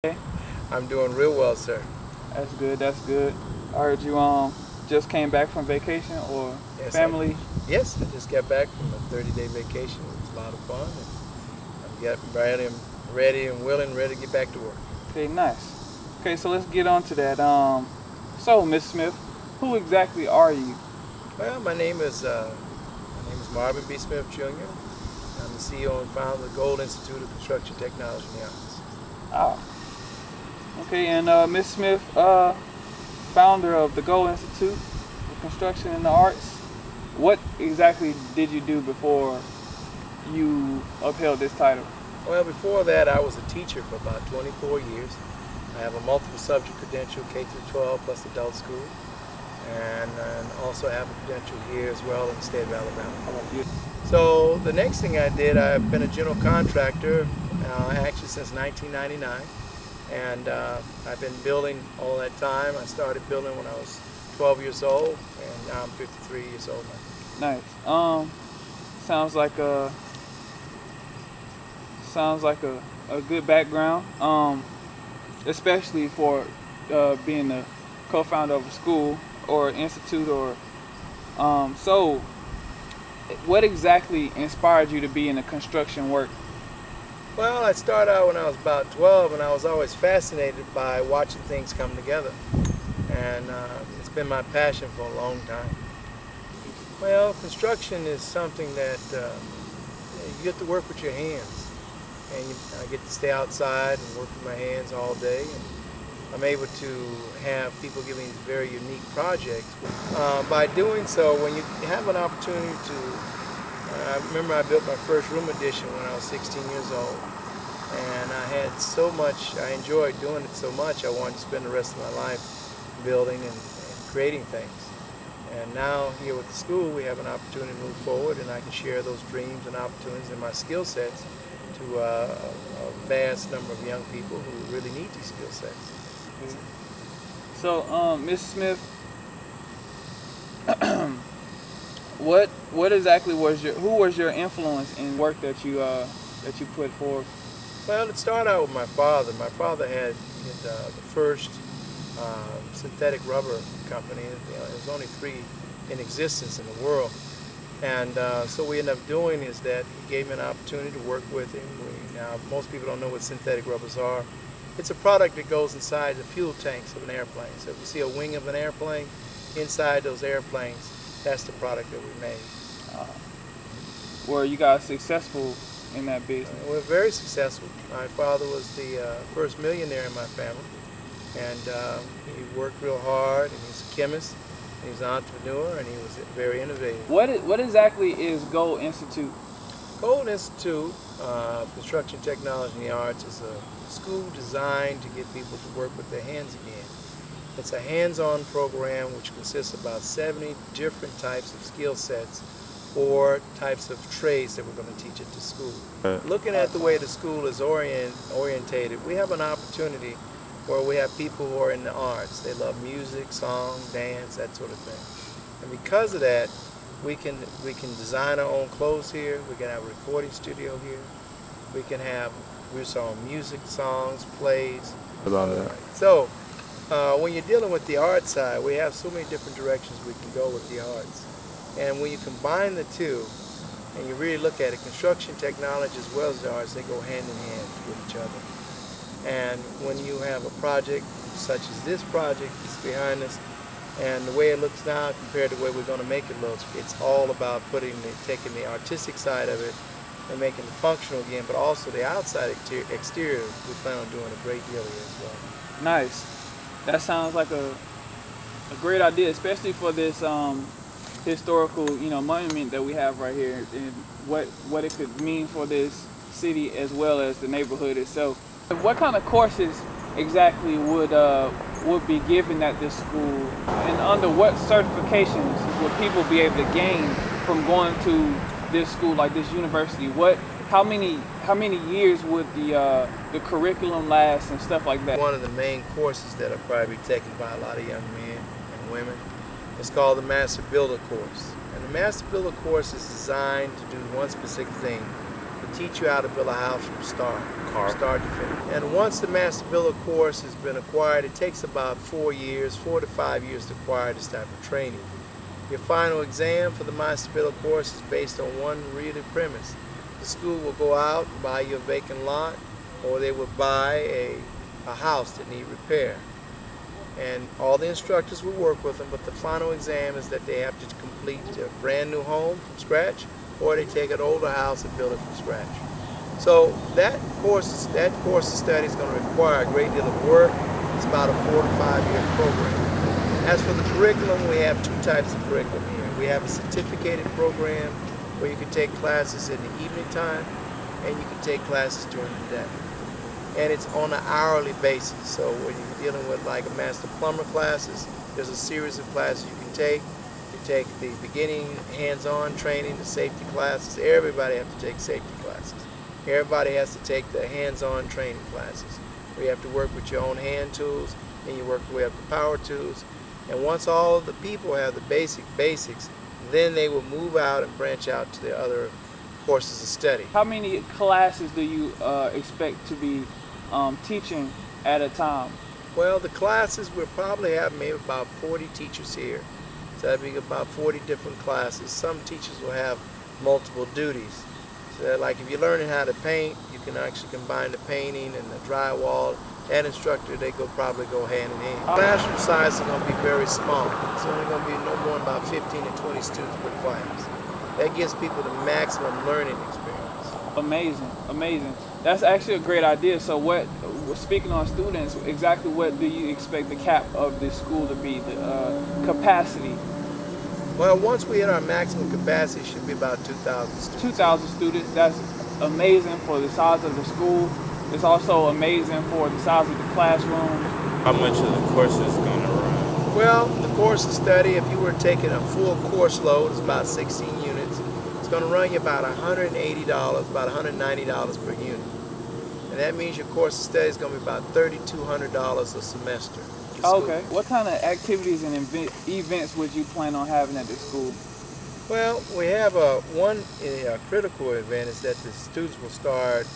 Okay, I'm doing real well, sir. that's good. That's good. I heard you just came back from vacation or Yes, family. I just got back from a 30-day vacation. It was a lot of fun, and I'm getting ready, and willing, ready to get back to work. Okay, nice. Okay, so let's get on to that. So Miss Smith, who exactly are you? Well, my name is Marvin B. Smith Jr. I'm the CEO and founder of the Gold Institute of Construction Technology and the Arts. Ah, okay, and Miss Smith, founder of the Gold Institute of Construction and the Arts. What exactly did you do before you upheld this title? Well, before that, I was a teacher for about 24 years. I have a multiple subject credential, K through 12 plus adult school, and also have a credential here as well in the state of Alabama. So the next thing I did, I've been a general contractor actually since 1999, and I've been building all that time. I started building when I was 12 years old, and now I'm 53 years old now. Nice. Sounds like a a good background. Especially for being the co-founder of a school or institute or so. What exactly inspired you to be in the construction work? Well, I started out when I was about 12, and I was always fascinated by watching things come together, and it's been my passion for a long time. Well, construction is something that you get to work with your hands, and I get to stay outside and work with my hands all day. And I'm able to have people give me these very unique projects. By doing so, when you have an opportunity to, I remember I built my first room addition when I was 16 years old, and I enjoyed doing it so much, I wanted to spend the rest of my life building and creating things. And now here with the school, we have an opportunity to move forward, and I can share those dreams and opportunities and my skill sets to a vast number of young people who really need these skill sets. So, Ms. Smith, what exactly was who was your influence in work that you put forth? Well, it started out with my father. My father had the first synthetic rubber company. There was only three in existence in the world. And so what we ended up doing is that he gave me an opportunity to work with him. Now, most people don't know what synthetic rubbers are. It's a product that goes inside the fuel tanks of an airplane. So if you see a wing of an airplane, inside those airplanes, that's the product that we made. Uh, were you guys successful in that business? We're very successful. My father was the first millionaire in my family, and he worked real hard, and he's a chemist, and he's an entrepreneur, and he was very innovative. What exactly is Gold Institute? Gold Institute of Construction Technology and the Arts is a school designed to get people to work with their hands again. It's a hands-on program which consists of about 70 different types of skill sets or types of trades that we're going to teach at the school. Looking at the way the school is orientated, we have an opportunity where we have people who are in the arts. They love music, song, dance, that sort of thing. And because of that, we can design our own clothes here. We can have a recording studio here. We can have music, songs, plays. So when you're dealing with the art side, we have so many different directions we can go with the arts. And when you combine the two, and you really look at it, construction technology as well as the arts, they go hand in hand with each other. And when you have a project such as this project that's behind us, and the way it looks now compared to the way we're going to make it look, it's all about taking the artistic side of it and making it functional again, but also the outside exterior, we plan on doing a great deal here as well. Nice. That sounds like a great idea, especially for this historical monument that we have right here, and what it could mean for this city as well as the neighborhood itself. What kind of courses exactly would be given at this school, and under what certifications would people be able to gain from going to this school, like this university? How many years would the curriculum last and stuff like that? One of the main courses that are probably taken by a lot of young men and women is called the Master Builder course. And the Master Builder course is designed to do one specific thing, to teach you how to build a house from start to finish. And once the Master Builder course has been acquired, it takes about 4 to 5 years to acquire this type of training. Your final exam for the Master Builder course is based on one really premise. The school will go out and buy you a vacant lot, or they will buy a house that needs repair. And all the instructors will work with them, but the final exam is that they have to complete a brand new home from scratch, or they take an older house and build it from scratch. So that course of study is going to require a great deal of work. It's about a 4 to 5 year program. As for the curriculum, we have two types of curriculum here. We have a certificated program where you can take classes in the evening time, and you can take classes during the day. And it's on an hourly basis. So when you're dealing with like a master plumber classes, there's a series of classes you can take. You take the beginning hands-on training, the safety classes. Everybody has to take safety classes. Everybody has to take the hands-on training classes, where you have to work with your own hand tools, and you work your way up to power tools. And once all of the people have the basics, then they will move out and branch out to the other courses of study. How many classes do you expect to be teaching at a time? Well, the classes we'll probably have maybe about 40 teachers here. So that'd be about 40 different classes. Some teachers will have multiple duties. So like if you're learning how to paint, you can actually combine the painting and the drywall. That instructor, they probably go hand in hand. Classroom size is going to be very small. It's only going to be no more than about 15 to 20 students per class. That gives people the maximum learning experience. Amazing, amazing. That's actually a great idea. So speaking on students, exactly what do you expect the cap of this school to be, the capacity? Well, once we hit our maximum capacity, it should be about 2,000 students. 2,000 students, that's amazing for the size of the school. It's also amazing for the size of the classroom. How much of the course is going to run? Well, the course of study, if you were taking a full course load, it's about 16 units. It's going to run you about $180, about $190 per unit. And that means your course of study is going to be about $3,200 a semester. Okay. What kind of activities and events would you plan on having at this school? Well, we have one critical event is that the students will start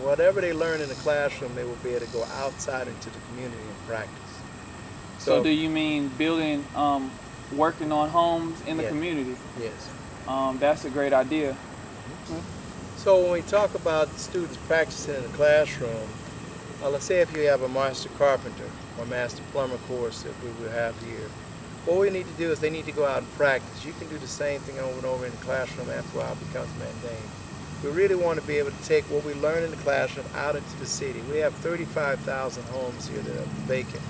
whatever they learn in the classroom, they will be able to go outside into the community and practice. So do you mean building, working on homes in the community? Yes. That's a great idea. Mm-hmm. So when we talk about students practicing in the classroom, let's say if you have a master carpenter or master plumber course that we will have here, what we need to do is they need to go out and practice. You can do the same thing over and over in the classroom. After a while it becomes mundane. We really want to be able to take what we learn in the classroom out into the city. We have 35,000 homes here that are vacant.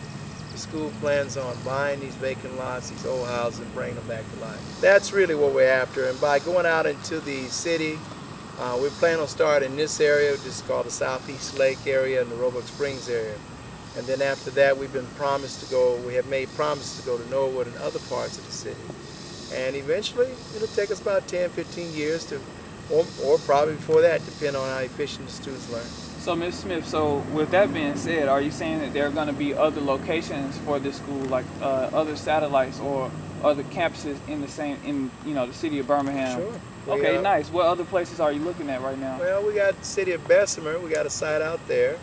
The school plans on buying these vacant lots, these old houses, and bringing them back to life. That's really what we're after. And by going out into the city, we plan on starting in this area, which is called the Southeast Lake area and the Roebuck Springs area. And then after that, we have made promises to go to Norwood and other parts of the city. And eventually, it'll take us about 10, 15 years to or probably before that, depending on how efficient the students learn. So, Ms. Smith, so with that being said, are you saying that there are going to be other locations for this school, like other satellites or other campuses in the city of Birmingham? Sure. Okay, nice. What other places are you looking at right now? Well, we got the city of Bessemer. We got a site out there,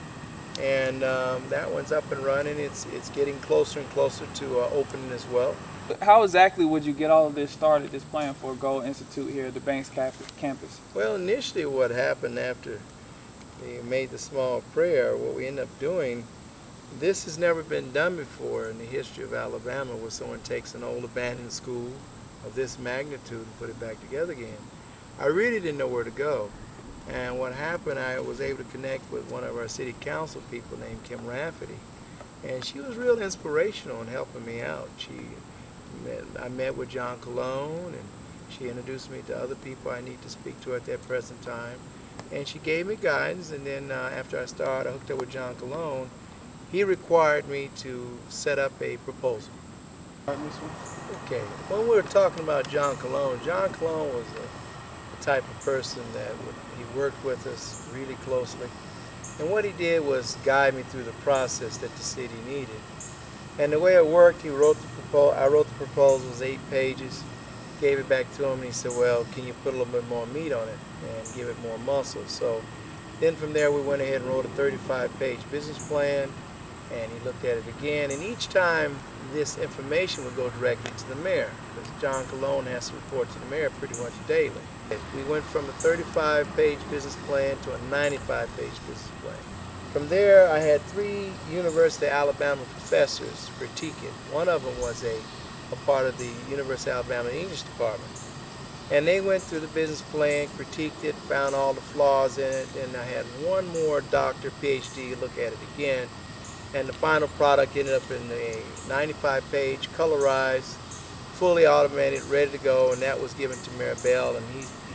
and that one's up and running. It's getting closer and closer to opening as well. How exactly would you get all of this started, this plan for Gold Institute here at the Banks campus? Well, initially what happened after we made the small prayer, what we ended up doing, this has never been done before in the history of Alabama, where someone takes an old abandoned school of this magnitude and put it back together again. I really didn't know where to go. And what happened, I was able to connect with one of our city council people named Kim Rafferty. And she was real inspirational in helping me out. I met with John Cologne, and she introduced me to other people I need to speak to at that present time. And she gave me guidance, and then after I hooked up with John Cologne, he required me to set up a proposal. Okay, when we were talking about John Cologne was the type of person that he worked with us really closely. And what he did was guide me through the process that the city needed. And the way it worked, I wrote the proposal, it was 8 pages, Gave it back to him, and he said, well, can you put a little bit more meat on it and give it more muscle? So then from there we went ahead and wrote a 35-page business plan, and he looked at it again, and each time this information would go directly to the mayor, because John Cologne has to report to the mayor pretty much daily. We went from a 35-page business plan to a 95-page business plan. From there, I had 3 University of Alabama professors critique it. One of them was a part of the University of Alabama English department. And they went through the business plan, critiqued it, found all the flaws in it, and I had one more doctor, PhD, look at it again. And the final product ended up in a 95-page, colorized, fully automated, ready to go, and that was given to Mayor Bell, and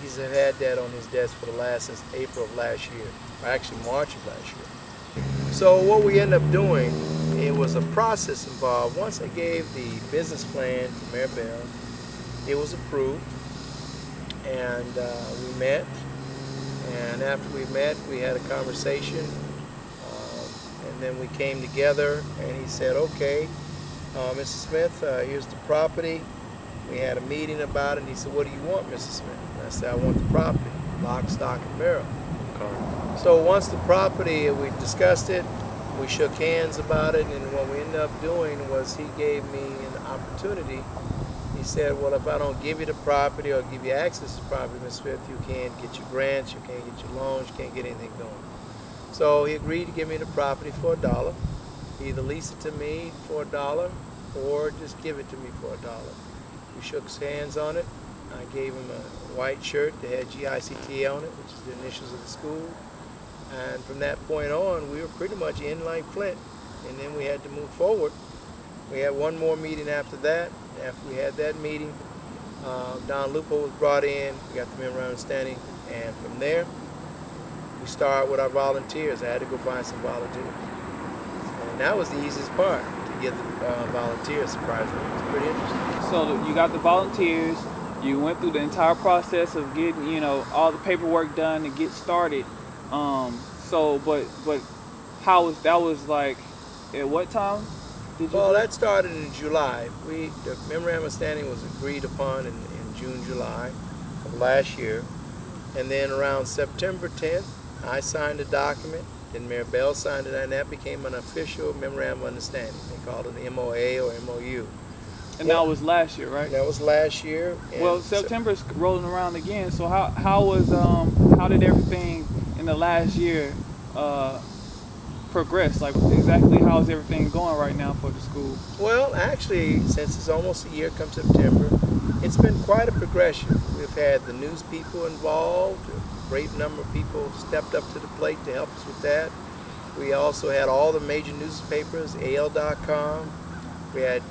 he's had that on his desk for the last, since April of last year, or actually March of last year. So what we ended up doing, it was a process involved. Once I gave the business plan to Mayor Bell, it was approved, and we met, and after we met, we had a conversation, and then we came together, and he said, okay, Mrs. Smith, here's the property. We had a meeting about it, and he said, what do you want, Mrs. Smith? And I said, I want the property, lock, stock, and barrel. Okay. So once the property, we discussed it, we shook hands about it, and what we ended up doing was he gave me an opportunity. He said, well, if I don't give you the property or give you access to the property, Ms. Smith, you can't get your grants, you can't get your loans, you can't get anything done. So he agreed to give me the property for $1. Either lease it to me for $1 or just give it to me for $1. We shook hands on it. I gave him a white shirt that had GICTA on it, which is the initials of the school. And from that point on, we were pretty much in like Flint. And then we had to move forward. We had one more meeting after that. After we had that meeting, Don Lupo was brought in. We got the memorandum of understanding. And from there, we started with our volunteers. I had to go find some volunteers. And that was the easiest part, to get the volunteers, surprisingly. It was pretty interesting. So you got the volunteers, you went through the entire process of getting, all the paperwork done to get started. But how was that? Was like, at what time did you? Well, that started in July. The memorandum of understanding was agreed upon in June, July of last year. And then around September 10th, I signed a document, then Mayor Bell signed it, and that became an official memorandum of understanding. They called it an MOA or MOU. And that was last year, right? That was last year. Well, September's rolling around again. So how did everything in the last year progress? Like, exactly how is everything going right now for the school? Well, actually, since it's almost a year come September, it's been quite a progression. We've had the news people involved. A great number of people stepped up to the plate to help us with that. We also had all the major newspapers, AL.com. We had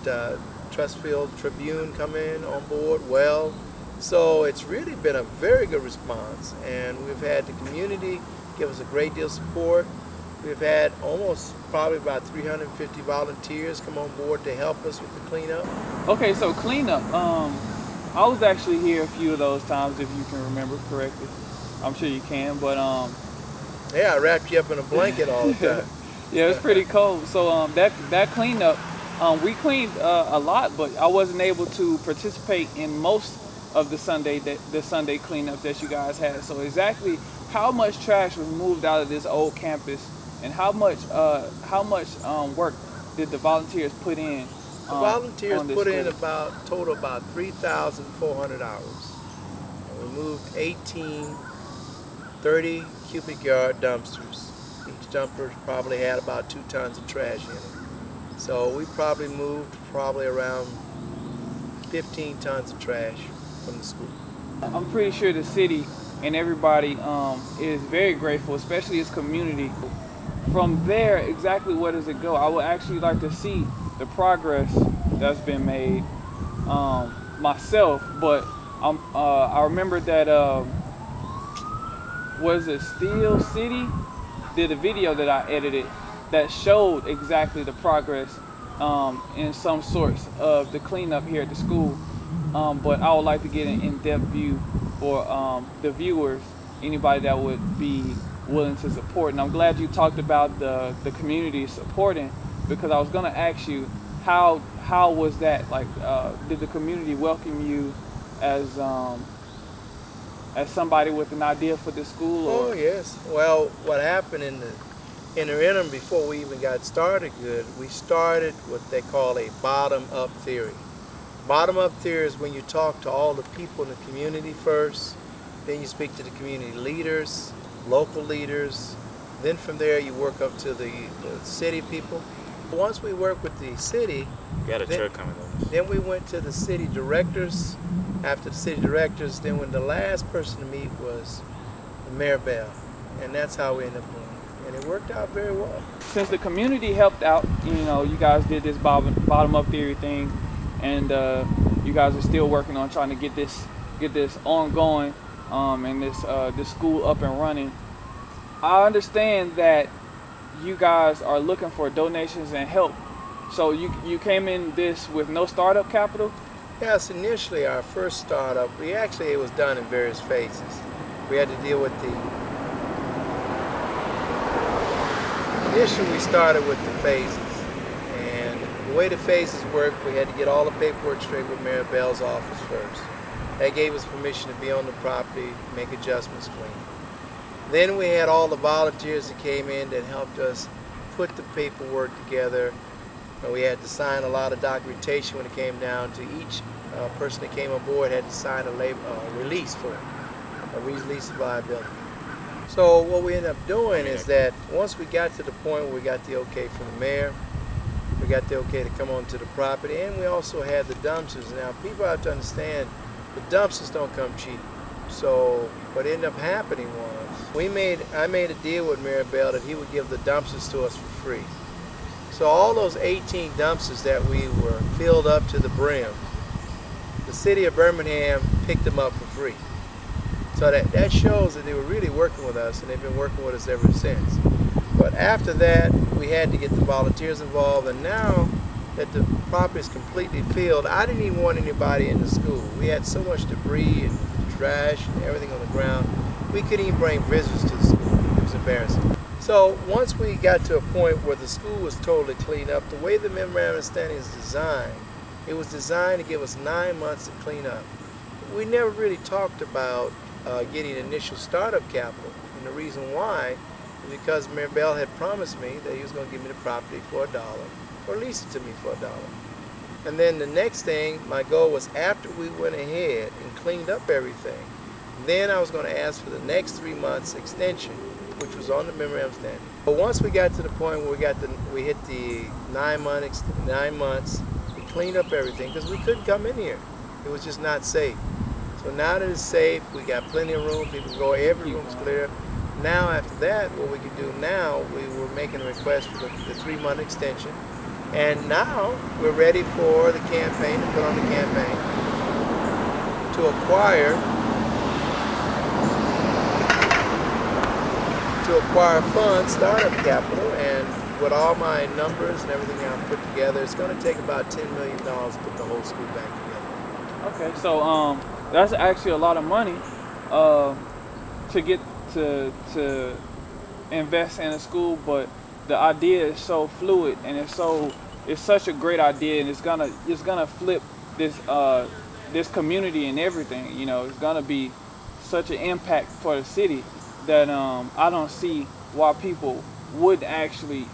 Trustfield Tribune come in on board well. So it's really been a very good response, and we've had the community give us a great deal of support. We've had almost probably about 350 volunteers come on board to help us with the cleanup. Okay, so cleanup. I was actually here a few of those times, if you can remember correctly. I'm sure you can, but yeah, I wrapped you up in a blanket all the time. Yeah, it's pretty cold. So that cleanup, we cleaned a lot, but I wasn't able to participate in most of the Sunday cleanups that you guys had. So exactly how much trash was moved out of this old campus, and how much work did the volunteers put in? The volunteers put in total about 3,400 hours. And we moved 18 30 cubic yard dumpsters. Each dumper probably had about 2 tons of trash in it. So we probably moved around 15 tons of trash from the school. I'm pretty sure the city and everybody is very grateful, especially its community. From there, exactly where does it go? I would actually like to see the progress that's been made myself, but I remember that was it Steel City did a video that I edited that showed exactly the progress in some sorts of the cleanup here at the school, but I would like to get an in-depth view for the viewers, anybody that would be willing to support. And I'm glad you talked about the community supporting, because I was going to ask you how was that, like, did the community welcome you as somebody with an idea for this school? Oh Or yes. Well, what happened in the interim before we even got started good, we started what they call a bottom-up theory. Bottom-up theory is when you talk to all the people in the community first, then you speak to the community leaders, local leaders, then from there you work up to the city people. Once we worked with the city, You got a then, truck coming on. then we went to the city directors. After the city directors, then when the last person to meet was Mayor Bell, and that's how we ended up doing it. And it worked out very well. since the community helped out, you guys did this bottom up theory thing, and you guys are still working on trying to get this ongoing, and this school up and running. I understand that you guys are looking for donations and help. So you came in this with no startup capital? Yes, initially our first startup, it was done in various phases. We had to deal with initially we started with the phases. And the way the phases worked, we had to get all the paperwork straight with Mayor Bell's office first. That gave us permission to be on the property, make adjustments clean. Then we had all the volunteers that came in that helped us put the paperwork together. And we had to sign a lot of documentation when it came down to each person that came on board had to sign a release for it, a release of liability. So what we ended up doing is that once we got to the point where we got the okay from the mayor, we got the okay to come onto the property, and we also had the dumpsters. Now people have to understand the dumpsters don't come cheap. So what ended up happening was I made a deal with Mayor Bell that he would give the dumpsters to us for free. So all those 18 dumpsters that we were filled up to the brim, the city of Birmingham picked them up for free. So that shows that they were really working with us, and they've been working with us ever since. But after that, we had to get the volunteers involved, and now that the property is completely filled, I didn't even want anybody in the school. We had so much debris and trash and everything on the ground, we couldn't even bring visitors to the school. It was embarrassing. So once we got to a point where the school was totally cleaned up, the way the memorandum of understanding is designed, it was designed to give us 9 months to clean up. We never really talked about getting initial startup capital, and the reason why is because Mayor Bell had promised me that he was going to give me the property for $1, or lease it to me for $1. And then the next thing, my goal was after we went ahead and cleaned up everything, then I was going to ask for the next 3 months extension, which was on the memorandum of understanding. But once we got to the point where we hit the 9 months, we cleaned up everything because we couldn't come in here. It was just not safe. So now that it's safe, we got plenty of room. People can go, every room's clear. Now after that, what we can do now, we were making a request for the 3-month extension. And now we're ready for the campaign, to put on the campaign to acquire funds, startup capital, and with all my numbers and everything I've put together, it's going to take about $10 million to put the whole school back together. Okay, so that's actually a lot of money to get to invest in a school, but the idea is so fluid, and it's such a great idea, and it's gonna flip this community and everything. It's gonna be such an impact for the city that I don't see why people would actually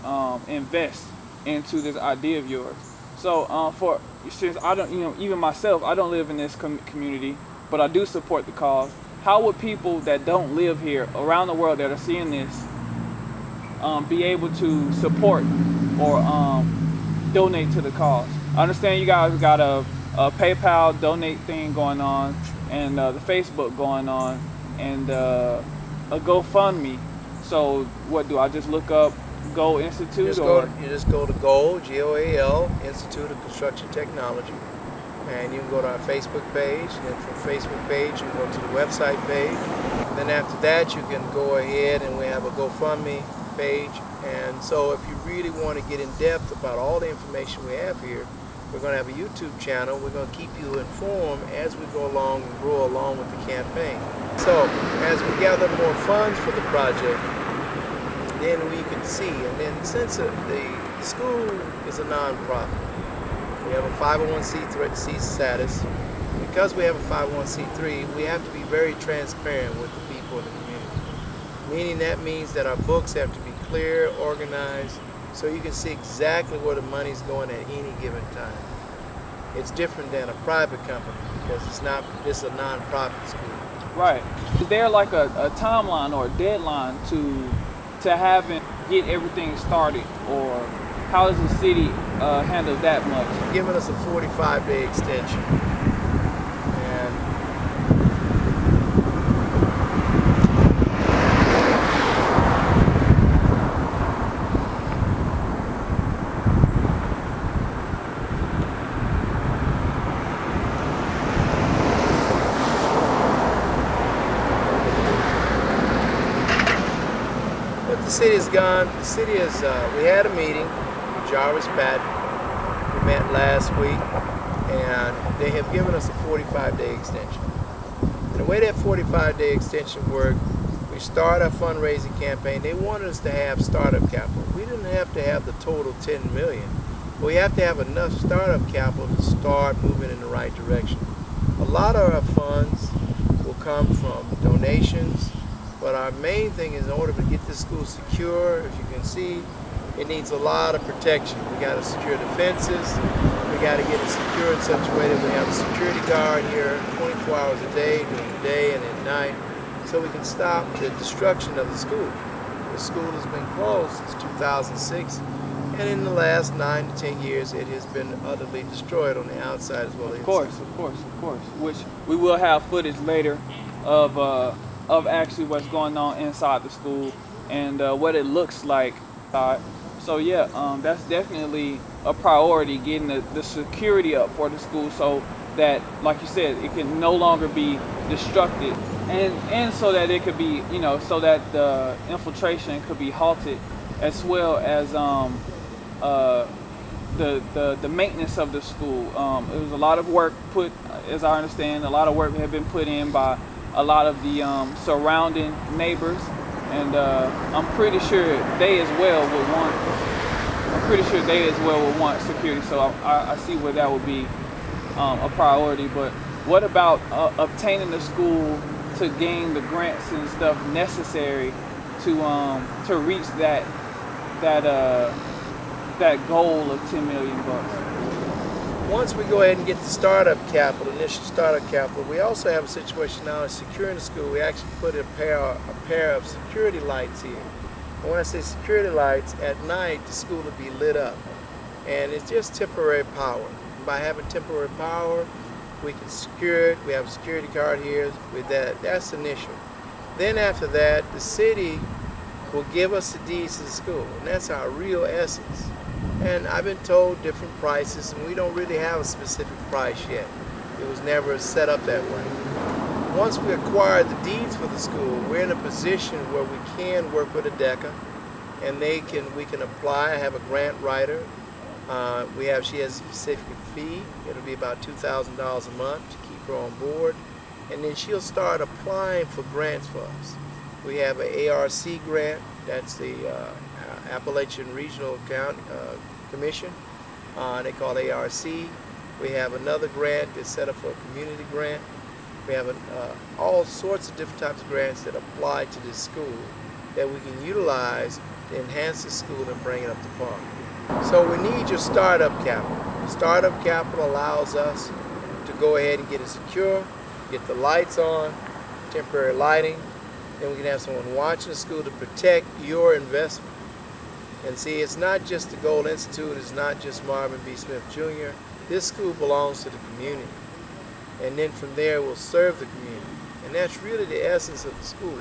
invest into this idea of yours. So since I don't, even myself, I don't live in this community, but I do support the cause. How would people that don't live here around the world that are seeing this be able to support or donate to the cause? I understand you guys got a PayPal donate thing going on, and the Facebook going on, and a GoFundMe. So what do I just look up? Go Institute? You just go to GOAL, G-O-A-L, Institute of Construction Technology, and you can go to our Facebook page, and then from Facebook page you can go to the website page. And then after that you can go ahead and we have a GoFundMe page. And so if you really want to get in depth about all the information we have here, we're going to have a YouTube channel. We're going to keep you informed as we go along and grow along with the campaign. So as we gather more funds for the project, then we can see, and then since the school is a non-profit, we have a 501c3 status, we because we have a 501c3, we have to be very transparent with the people in the community. Meaning that means that our books have to be clear, organized, so you can see exactly where the money's going at any given time. It's different than a private company because it's a non-profit school. Right. Is there like a timeline or a deadline to having get everything started, or how does the city handle that much? Giving us a 45-day extension. And but the city has gone. The city has. We had a meeting with Jarvis Patton. We met last week, and they have given us a 45-day extension. And the way that 45-day extension worked, we start our fundraising campaign. They wanted us to have startup capital. We didn't have to have the total $10 million, but we have to have enough startup capital to start moving in the right direction. A lot of our funds will come from donations, but our main thing is in order to get this school secure, if you can see, it needs a lot of protection. We got to secure the fences. We got to get it secure in such a way that we have a security guard here 24 hours a day, during the day and at night, so we can stop the destruction of the school. The school has been closed since 2006, and in the last 9 to 10 years, it has been utterly destroyed on the outside as well as Of course. Which we will have footage later of actually what's going on inside the school and what it looks like. So yeah, that's definitely a priority, getting the security up for the school so that, like you said, it can no longer be destructed, and so that it could be, so that the infiltration could be halted, as well as the maintenance of the school. It was a lot of work put, as I understand, a lot of work had been put in by a lot of the surrounding neighbors. And I'm pretty sure they as well would want security. So I see where that would be a priority. But what about obtaining the school to gain the grants and stuff necessary to reach that goal of $10 million? Once we go ahead and get the startup capital, initial startup capital, we also have a situation now of securing the school. We actually put a pair of security lights here. And when I say security lights, at night the school will be lit up. And it's just temporary power. By having temporary power, we can secure it. We have a security guard here with that. That's initial. Then after that, the city will give us the deeds to the school. And that's our real essence. And I've been told different prices, and we don't really have a specific price yet. It was never set up that way. Once we acquire the deeds for the school, we're in a position where we can work with ADECA, and we can apply. I have a grant writer. She has a specific fee. It'll be about $2,000 a month to keep her on board, and then she'll start applying for grants for us. We have an ARC grant. That's the Appalachian Regional Commission. They call it ARC. We have another grant that's set up for a community grant. We have all sorts of different types of grants that apply to this school that we can utilize to enhance the school and bring it up to par. So we need your startup capital. Startup capital allows us to go ahead and get it secure, get the lights on, temporary lighting. Then we can have someone watching the school to protect your investment. And see, it's not just the Gold Institute, it's not just Marvin B. Smith Jr. This school belongs to the community. And then from there, we'll serve the community. And that's really the essence of the school.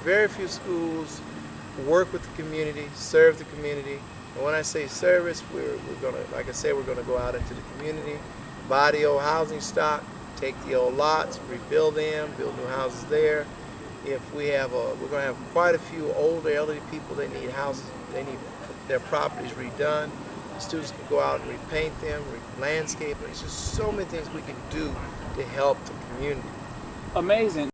Very few schools work with the community, serve the community. And when I say service, we're going to, like I said, we're going to go out into the community, buy the old housing stock, take the old lots, rebuild them, build new houses there. If we have we're going to have quite a few older elderly people. They need houses. They need their properties redone. The students can go out and repaint them, landscape. There's just so many things we can do to help the community. Amazing.